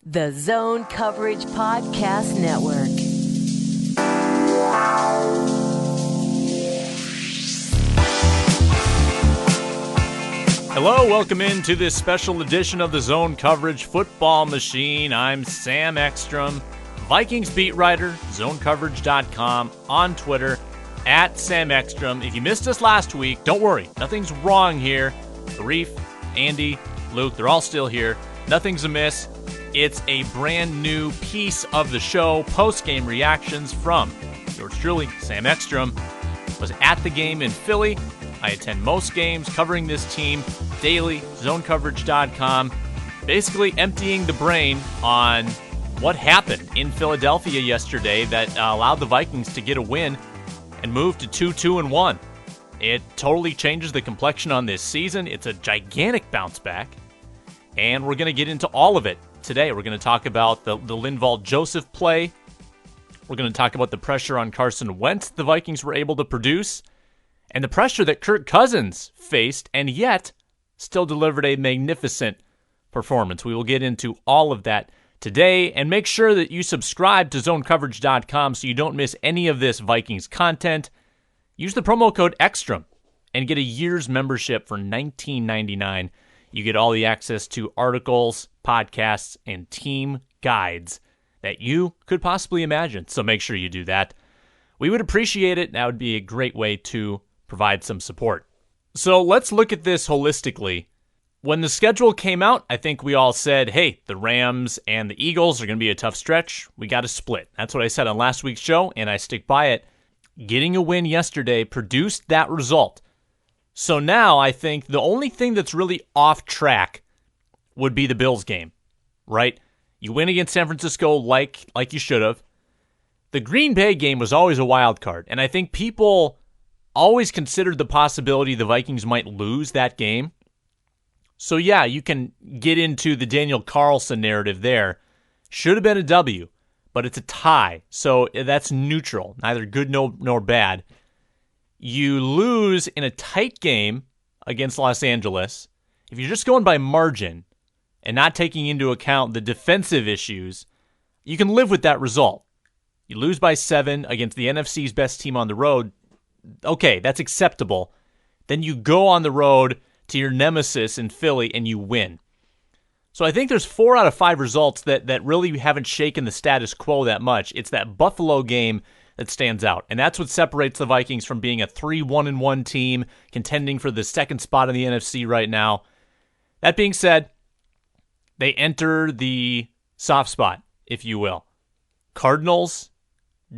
The Zone Coverage Podcast Network. Hello, welcome into this special edition of the Zone Coverage Football Machine. I'm Sam Ekstrom, Vikings beat writer, zonecoverage.com, on Twitter, at Sam Ekstrom. If you missed us last week, don't worry, nothing's wrong here. Arif, Andy, Luke, they're all still here. Nothing's amiss. It's a brand new piece of the show, Postgame reactions from yours truly, Sam Ekstrom. Was at the game in Philly. I attend most games covering this team daily, zonecoverage.com, basically emptying the brain on what happened in Philadelphia yesterday that allowed the Vikings to get a win and move to 2-2-1. It totally changes the complexion on this season. It's a gigantic bounce back, and we're going to get into all of it today. We're going to talk about the Linval-Joseph play. We're going to talk about the pressure on Carson Wentz the Vikings were able to produce, and the pressure that Kirk Cousins faced, and yet still delivered a magnificent performance. We will get into all of that today, and make sure that you subscribe to zonecoverage.com so you don't miss any of this Vikings content. Use the promo code EKSTROM and get a year's membership for $19.99. You get all the access to articles, podcasts, and team guides that you could possibly imagine. So make sure you do that. We would appreciate it. That would be a great way to provide some support. So let's look at this holistically. When the schedule came out, I think we all said, hey, the Rams and the Eagles are going to be a tough stretch. We got to split. That's what I said on last week's show, and I stick by it. Getting a win yesterday produced that result. So now I think the only thing that's really off track would be the Bills game, right? You win against San Francisco like you should have. The Green Bay game was always a wild card, and I think people always considered the possibility the Vikings might lose that game. So yeah, you can get into the Daniel Carlson narrative there. Should have been a W, but it's a tie, so that's neutral, neither good nor bad. You lose in a tight game against Los Angeles. If you're just going by margin and not taking into account the defensive issues, you can live with that result. You lose by 7 against the NFC's best team on the road. Okay, that's acceptable. Then you go on the road to your nemesis in Philly and you win. So I think there's 4 out of 5 results that really haven't shaken the status quo that much. It's that Buffalo game that stands out. And that's what separates the Vikings from being a 3-1-1 team contending for the second spot in the NFC right now. That being said, they enter the soft spot, if you will. Cardinals,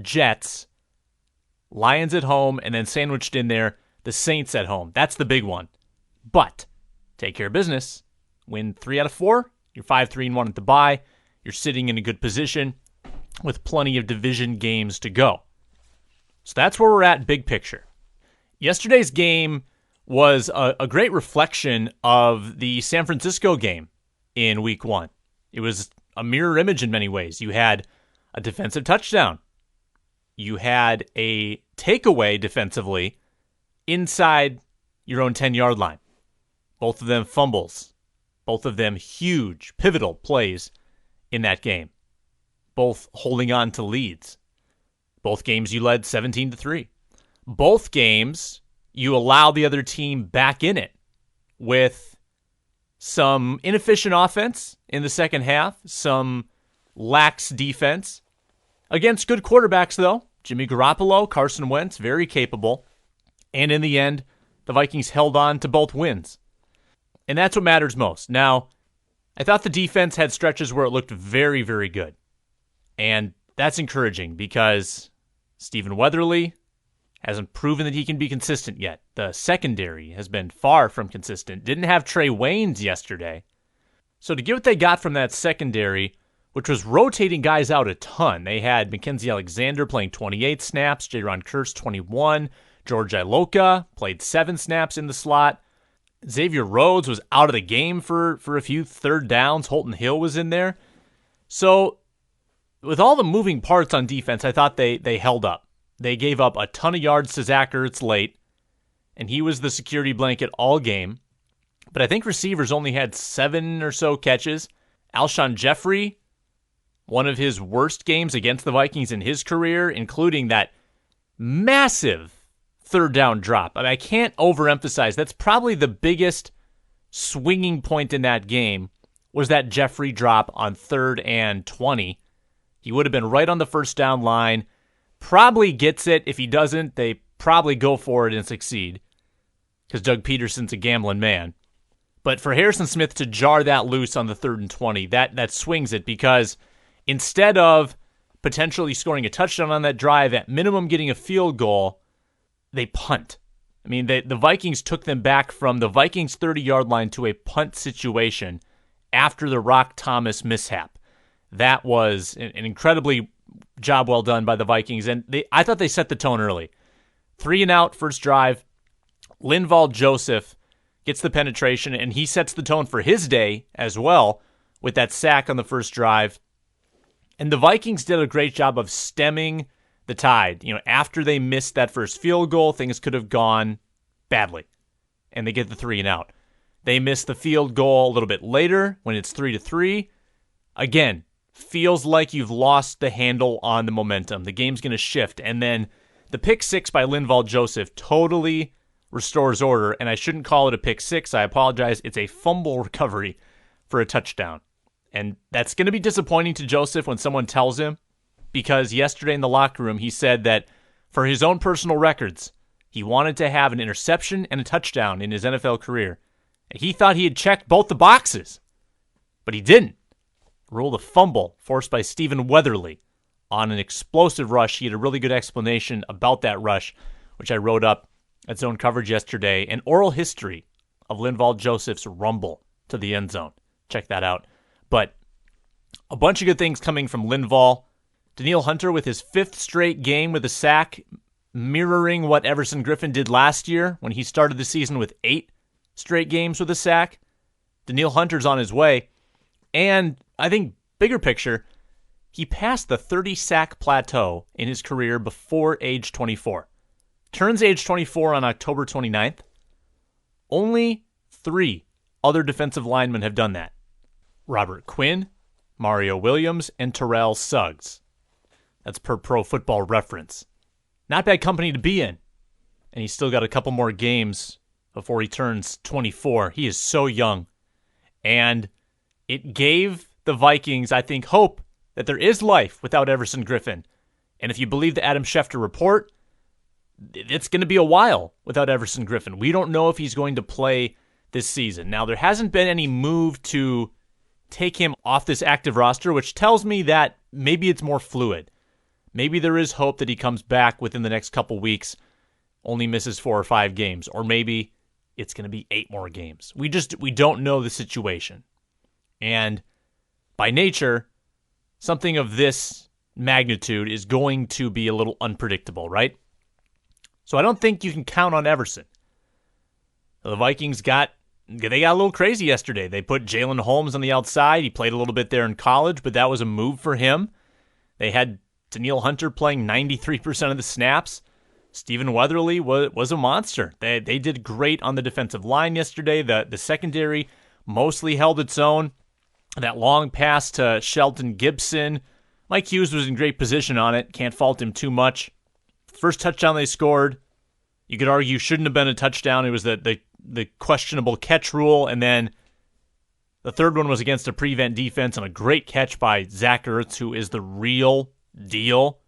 Jets, Lions at home, and then sandwiched in there, the Saints at home. That's the big one. But take care of business. Win 3 out of 4. You're 5-3-1 at the bye. You're sitting in a good position with plenty of division games to go. So that's where we're at, big picture. Yesterday's game was a great reflection of the San Francisco game in Week 1. It was a mirror image in many ways. You had a defensive touchdown. You had a takeaway defensively inside your own 10-yard line. Both of them fumbles. Both of them huge, pivotal plays in that game. Both holding on to leads. Both games you led 17-3. Both games you allow the other team back in it with some inefficient offense in the second half, some lax defense. Against good quarterbacks, though. Jimmy Garoppolo, Carson Wentz, very capable. And in the end, the Vikings held on to both wins. And that's what matters most. Now, I thought the defense had stretches where it looked very, very good. And that's encouraging because Stephen Weatherly hasn't proven that he can be consistent yet. The secondary has been far from consistent. Didn't have Trey Waynes yesterday. So to get what they got from that secondary, which was rotating guys out a ton, they had Mackenzie Alexander playing 28 snaps, Jaron Kearse 21, George Iloka played 7 snaps in the slot. Xavier Rhodes was out of the game for a few third downs. Holton Hill was in there. So with all the moving parts on defense, I thought they held up. They gave up a ton of yards to Zach Ertz late, and he was the security blanket all game. But I think receivers only had 7 or so catches. Alshon Jeffrey one of his worst games against the Vikings in his career, including that massive third down drop. I mean, I can't overemphasize. That's probably the biggest swinging point in that game was that Jeffrey drop on 3rd and 20. He would have been right on the first down line. Probably gets it. If he doesn't, they probably go for it and succeed because Doug Peterson's a gambling man. But for Harrison Smith to jar that loose on the 3rd and 20, that swings it because instead of potentially scoring a touchdown on that drive, at minimum getting a field goal, they punt. I mean, the Vikings took them back from the Vikings' 30-yard line to a punt situation after the Rock Thomas mishap. That was an incredibly job well done by the Vikings, and I thought they set the tone early. 3 and out, first drive. Linval Joseph gets the penetration, and he sets the tone for his day as well with that sack on the first drive. And the Vikings did a great job of stemming the tide. You know, after they missed that first field goal, things could have gone badly, and they get the 3 and out. They miss the field goal a little bit later when it's 3-3. Again, feels like you've lost the handle on the momentum. The game's going to shift, and then the pick six by Linval Joseph totally restores order, and I shouldn't call it a pick six. I apologize. It's a fumble recovery for a touchdown, and that's going to be disappointing to Joseph when someone tells him, because yesterday in the locker room he said that for his own personal records, he wanted to have an interception and a touchdown in his NFL career. He thought he had checked both the boxes, but he didn't. Ruled a fumble forced by Stephen Weatherly on an explosive rush. He had a really good explanation about that rush, which I wrote up at Zone Coverage yesterday. An oral history of Linval Joseph's rumble to the end zone. Check that out. But a bunch of good things coming from Linval. Danielle Hunter with his 5th straight game with a sack, mirroring what Everson Griffin did last year when he started the season with 8 straight games with a sack. Danielle Hunter's on his way. And I think bigger picture, he passed the 30-sack plateau in his career before age 24. Turns age 24 on October 29th. Only 3 other defensive linemen have done that. Robert Quinn, Mario Williams, and Terrell Suggs. That's per Pro Football Reference. Not bad company to be in. And he's still got a couple more games before he turns 24. He is so young. And it gave the Vikings, I think, hope that there is life without Everson Griffin. And if you believe the Adam Schefter report, it's going to be a while without Everson Griffin. We don't know if he's going to play this season. Now, there hasn't been any move to take him off this active roster, which tells me that maybe it's more fluid. Maybe there is hope that he comes back within the next couple weeks, only misses 4 or 5 games, or maybe it's going to be 8 more games. We don't know the situation. And by nature, something of this magnitude is going to be a little unpredictable, right? So I don't think you can count on Everson. The Vikings got a little crazy yesterday. They put Jalen Holmes on the outside. He played a little bit there in college, but that was a move for him. They had Danielle Hunter playing 93% of the snaps. Stephen Weatherly was a monster. They did great on the defensive line yesterday. The secondary mostly held its own. That long pass to Shelton Gibson, Mike Hughes was in great position on it. Can't fault him too much. First touchdown they scored, you could argue shouldn't have been a touchdown. It was the questionable catch rule. And then the third one was against a prevent defense and a great catch by Zach Ertz, who is the real deal.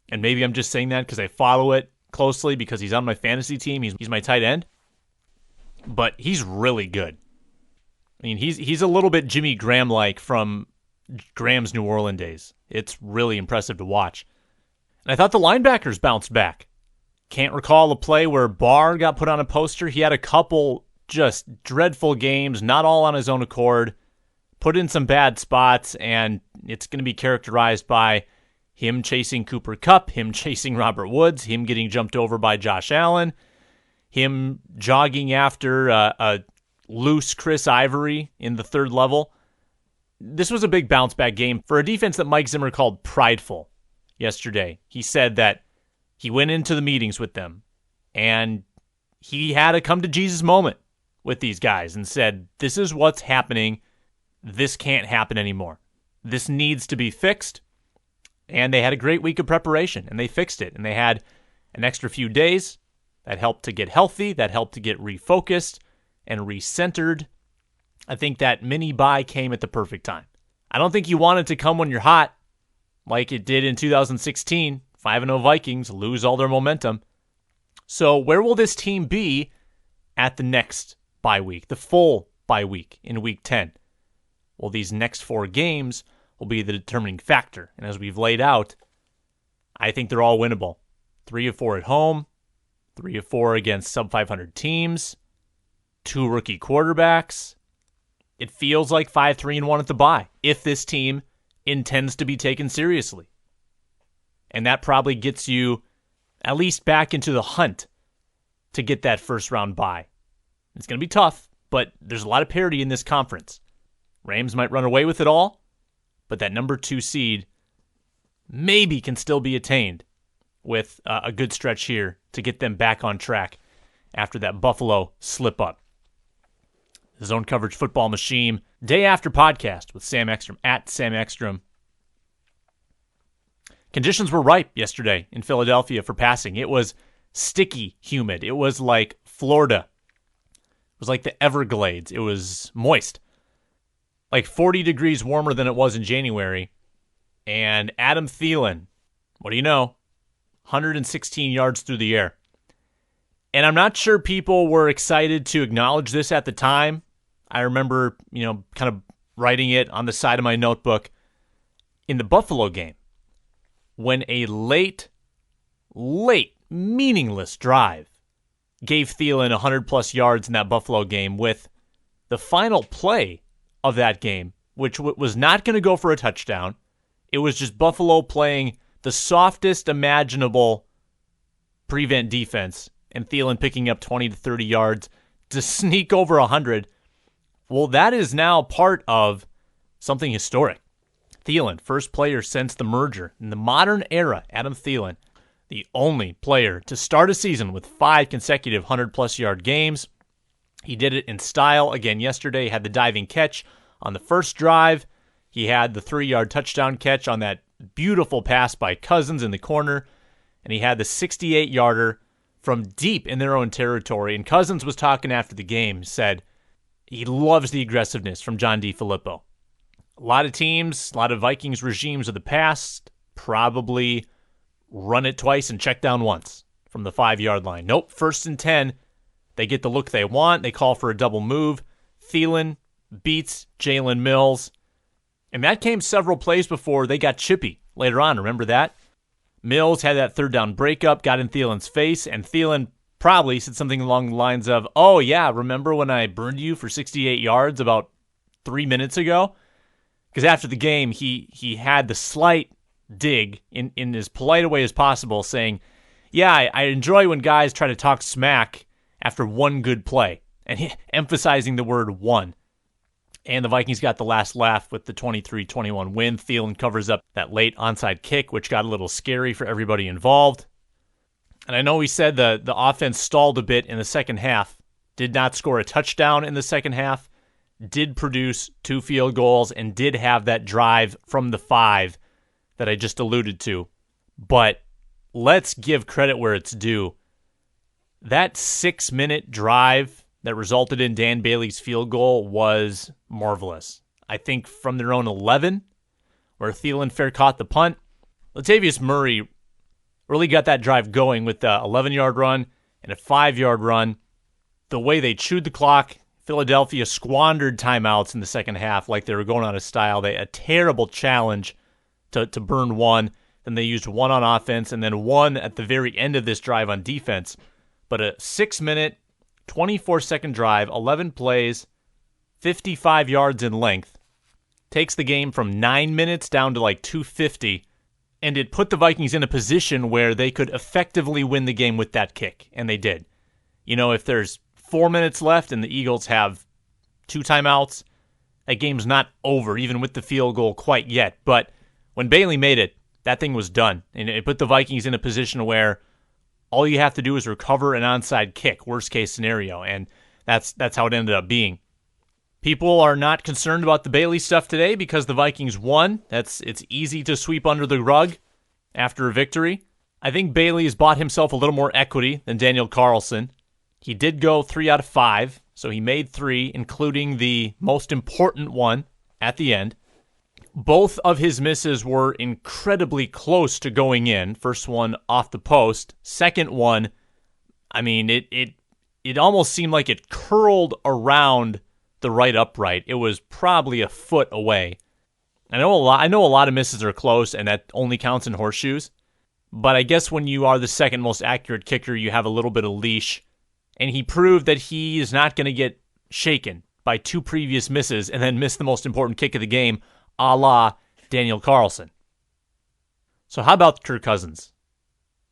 And maybe I'm just saying that because I follow it closely because he's on my fantasy team. He's my tight end. But he's really good. I mean, he's a little bit Jimmy Graham-like from Graham's New Orleans days. It's really impressive to watch. And I thought the linebackers bounced back. Can't recall a play where Barr got put on a poster. He had a couple just dreadful games, not all on his own accord. Put in some bad spots, and it's going to be characterized by him chasing Cooper Kupp, him chasing Robert Woods, him getting jumped over by Josh Allen, him jogging after a loose Chris Ivory in the third level. This was a big bounce-back game for a defense that Mike Zimmer called prideful yesterday. He said that he went into the meetings with them, and he had a come-to-Jesus moment with these guys and said, this is what's happening. This can't happen anymore. This needs to be fixed. And they had a great week of preparation, and they fixed it. And they had an extra few days that helped to get healthy, that helped to get refocused and recentered. I think that mini bye came at the perfect time. I don't think you want it to come when you're hot, like it did in 2016. 5-0 Vikings lose all their momentum. So where will this team be at the next bye week, the full bye week in Week 10? Well, these next 4 games will be the determining factor. And as we've laid out, I think they're all winnable. 3 of 4 at home, 3 of 4 against sub-500 teams, 2 rookie quarterbacks. It feels like 5-3-1 at the bye if this team intends to be taken seriously. And that probably gets you at least back into the hunt to get that first round bye. It's going to be tough, but there's a lot of parity in this conference. Rams might run away with it all, but that number 2 seed maybe can still be attained with a good stretch here to get them back on track after that Buffalo slip-up. The Zone Coverage Football Machine Day After Podcast with Sam Ekstrom, at Sam Ekstrom. Conditions were ripe yesterday in Philadelphia for passing. It was sticky humid. It was like Florida. It was like the Everglades. It was moist. Like 40 degrees warmer than it was in January. And Adam Thielen, what do you know? 116 yards through the air. And I'm not sure people were excited to acknowledge this at the time. I remember, kind of writing it on the side of my notebook in the Buffalo game when a late, meaningless drive gave Thielen 100-plus yards in that Buffalo game with the final play of that game, which was not going to go for a touchdown. It was just Buffalo playing the softest imaginable prevent defense, and Thielen picking up 20 to 30 yards to sneak over 100. Well, that is now part of something historic. Thielen, first player since the merger. In the modern era, Adam Thielen, the only player to start a season with 5 consecutive 100-plus yard games. He did it in style again yesterday. He had the diving catch on the first drive. He had the 3-yard touchdown catch on that beautiful pass by Cousins in the corner. And he had the 68-yarder from deep in their own territory. And Cousins was talking after the game, said he loves the aggressiveness from John DeFilippo. A lot of teams, a lot of Vikings regimes of the past probably run it twice and check down once from the 5-yard line. Nope, 1st and 10. They get the look they want. They call for a double move. Thielen beats Jalen Mills. And that came several plays before they got chippy later on. Remember that? Mills had that 3rd down breakup, got in Thielen's face, and Thielen probably said something along the lines of, "Oh yeah, remember when I burned you for 68 yards about 3 minutes ago?" Because after the game, he had the slight dig in as polite a way as possible, saying, "Yeah, I enjoy when guys try to talk smack after one good play," and emphasizing the word one. And the Vikings got the last laugh with the 23-21 win. Thielen covers up that late onside kick, which got a little scary for everybody involved. And I know we said the offense stalled a bit in the second half, did not score a touchdown in the second half, did produce 2 field goals, and did have that drive from the 5 that I just alluded to. But let's give credit where it's due. That 6-minute drive that resulted in Dan Bailey's field goal was marvelous. I think from their own 11, where Thielen fair caught the punt, Latavius Murray really got that drive going with the 11-yard run and a 5-yard run. The way they chewed the clock, Philadelphia squandered timeouts in the second half like they were going out of style. They a terrible challenge to burn one. Then they used one on offense and then one at the very end of this drive on defense. But a 6-minute, 24-second drive, 11 plays, 55 yards in length, takes the game from 9 minutes down to like 250, and it put the Vikings in a position where they could effectively win the game with that kick, and they did. If there's 4 minutes left and the Eagles have 2 timeouts, that game's not over, even with the field goal quite yet. But when Bailey made it, that thing was done, and it put the Vikings in a position where all you have to do is recover an onside kick, worst case scenario, and that's how it ended up being. People are not concerned about the Bailey stuff today because the Vikings won. It's easy to sweep under the rug after a victory. I think Bailey has bought himself a little more equity than Daniel Carlson. He did go 3 out of 5, so he made 3, including the most important one at the end. Both of his misses were incredibly close to going in. First one off the post. Second one, I mean, it almost seemed like it curled around the right upright. It was probably a foot away. I know a lot of misses are close, and that only counts in horseshoes. But I guess when you are the second most accurate kicker, you have a little bit of leash. And he proved that he is not going to get shaken by 2 previous misses and then miss the most important kick of the game, a la Daniel Carlson. So how about Kirk Cousins?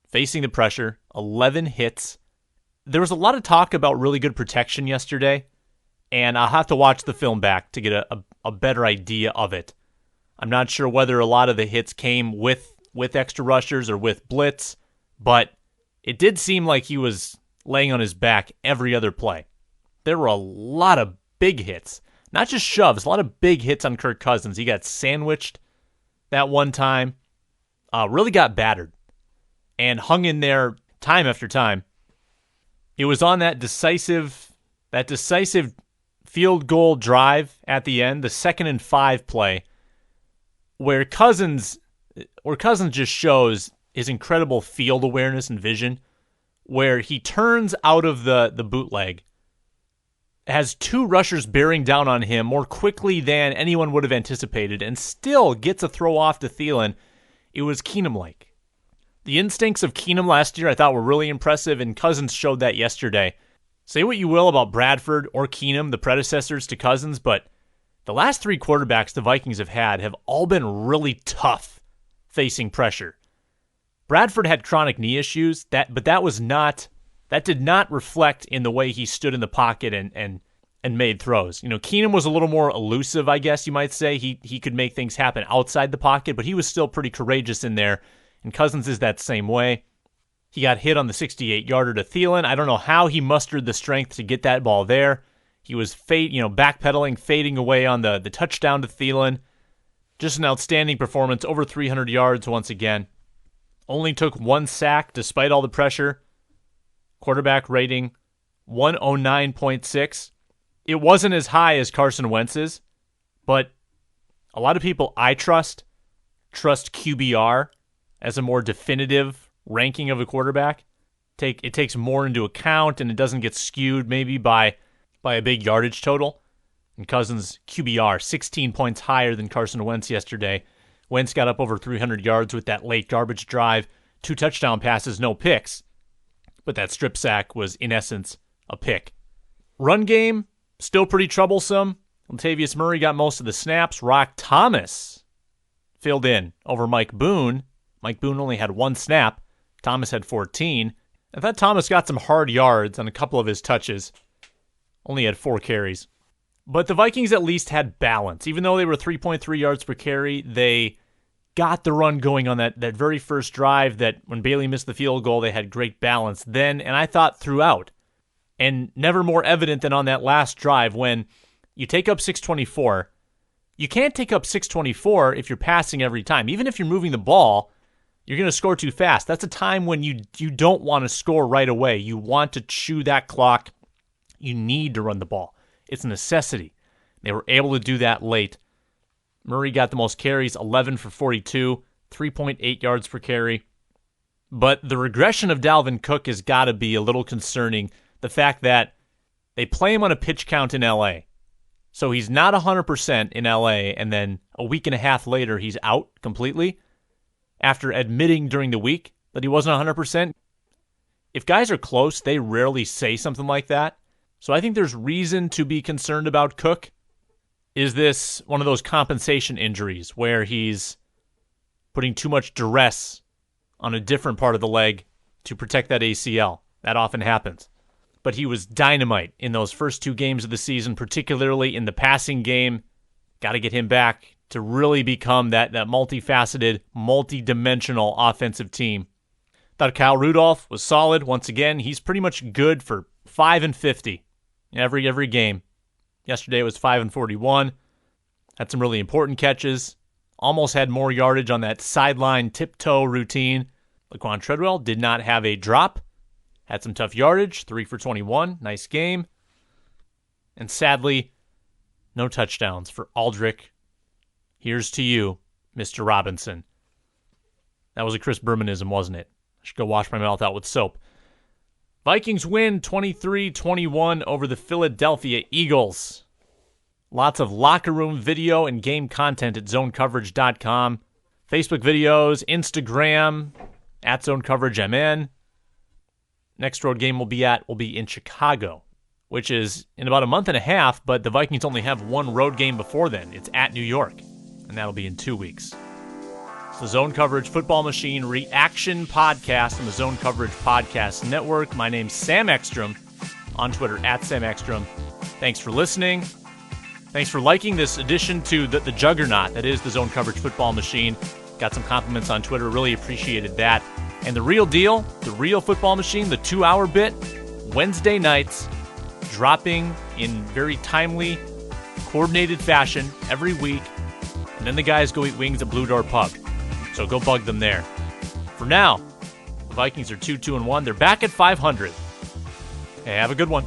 Facing the pressure, 11 hits. There was a lot of talk about really good protection yesterday, and I'll have to watch the film back to get a better idea of it. I'm not sure whether a lot of the hits came with extra rushers or with blitz, but it did seem like he was laying on his back every other play. There were a lot of big hits, not just shoves, a lot of big hits on Kirk Cousins. He got sandwiched that one time, really got battered, and hung in there time after time. It was on that decisive field goal drive at the end, the 2nd and 5 play, where Cousins just shows his incredible field awareness and vision, where he turns out of the bootleg, has 2 rushers bearing down on him more quickly than anyone would have anticipated, and still gets a throw off to Thielen. It was Keenum-like. The instincts of Keenum last year I thought were really impressive, and Cousins showed that yesterday. Say what you will about Bradford or Keenum, the predecessors to Cousins, but the last 3 quarterbacks the Vikings have all been really tough facing pressure. Bradford had chronic knee issues, but that did not reflect in the way he stood in the pocket and made throws. Keenum was a little more elusive, I guess you might say. He could make things happen outside the pocket, but he was still pretty courageous in there, and Cousins is that same way. He got hit on the 68-yarder to Thielen. I don't know how he mustered the strength to get that ball there. He was backpedaling, fading away on the touchdown to Thielen. Just an outstanding performance, over 300 yards once again. Only took 1 sack despite all the pressure. Quarterback rating 109.6. It wasn't as high as Carson Wentz's, but a lot of people I trust QBR as a more definitive ranking of a quarterback. It takes more into account, and it doesn't get skewed maybe by a big yardage total. And Cousins' QBR, 16 points higher than Carson Wentz yesterday. Wentz got up over 300 yards with that late garbage drive, 2 touchdown passes, no picks. But that strip sack was, in essence, a pick. Run game, still pretty troublesome. Latavius Murray got most of the snaps. Rock Thomas filled in over Mike Boone. Mike Boone only had 1 snap. Thomas had 14. I thought Thomas got some hard yards on a couple of his touches. Only had 4 carries. But the Vikings at least had balance. Even though they were 3.3 yards per carry, they got the run going on that very first drive that when Bailey missed the field goal, they had great balance then, and I thought throughout. And never more evident than on that last drive when you take up 624. You can't take up 624 if you're passing every time. Even if you're moving the ball, you're going to score too fast. That's a time when you don't want to score right away. You want to chew that clock. You need to run the ball. It's a necessity. They were able to do that late. Murray got the most carries, 11 for 42, 3.8 yards per carry. But the regression of Dalvin Cook has got to be a little concerning. The fact that they play him on a pitch count in L.A. So he's not 100% in L.A., and then a week and a half later he's out completely after admitting during the week that he wasn't 100%. If guys are close, they rarely say something like that. So I think there's reason to be concerned about Cook. Is this one of those compensation injuries where he's putting too much duress on a different part of the leg to protect that ACL? That often happens. But he was dynamite in those first 2 games of the season, particularly in the passing game. Got to get him back to really become that multifaceted, multi-dimensional offensive team. Thought Kyle Rudolph was solid. Once again, he's pretty much good for 5 and 50 every game. Yesterday it was 5 and 41. Had some really important catches. Almost had more yardage on that sideline tiptoe routine. Laquan Treadwell did not have a drop. Had some tough yardage, 3 for 21. Nice game. And sadly, no touchdowns for Aldrich. Here's to you, Mr. Robinson. That was a Chris Bermanism, wasn't it? I should go wash my mouth out with soap. Vikings win 23-21 over the Philadelphia Eagles. Lots of locker room video and game content at zonecoverage.com. Facebook videos, Instagram, at ZoneCoverageMN. Next road game will be in Chicago, which is in about a month and a half, but the Vikings only have one road game before then. It's at New York, and that'll be in 2 weeks. It's the Zone Coverage Football Machine Reaction Podcast on the Zone Coverage Podcast Network. My name's Sam Ekstrom, on Twitter, at Sam Ekstrom. Thanks for listening. Thanks for liking this addition to the juggernaut that is the Zone Coverage Football Machine. Got some compliments on Twitter. Really appreciated that. And the real deal, the real Football Machine, the 2-hour bit, Wednesday nights, dropping in very timely, coordinated fashion every week. And then the guys go eat wings at Blue Door Pub. So go bug them there. For now, the Vikings are 2-1. They're back at 500. Hey, have a good one.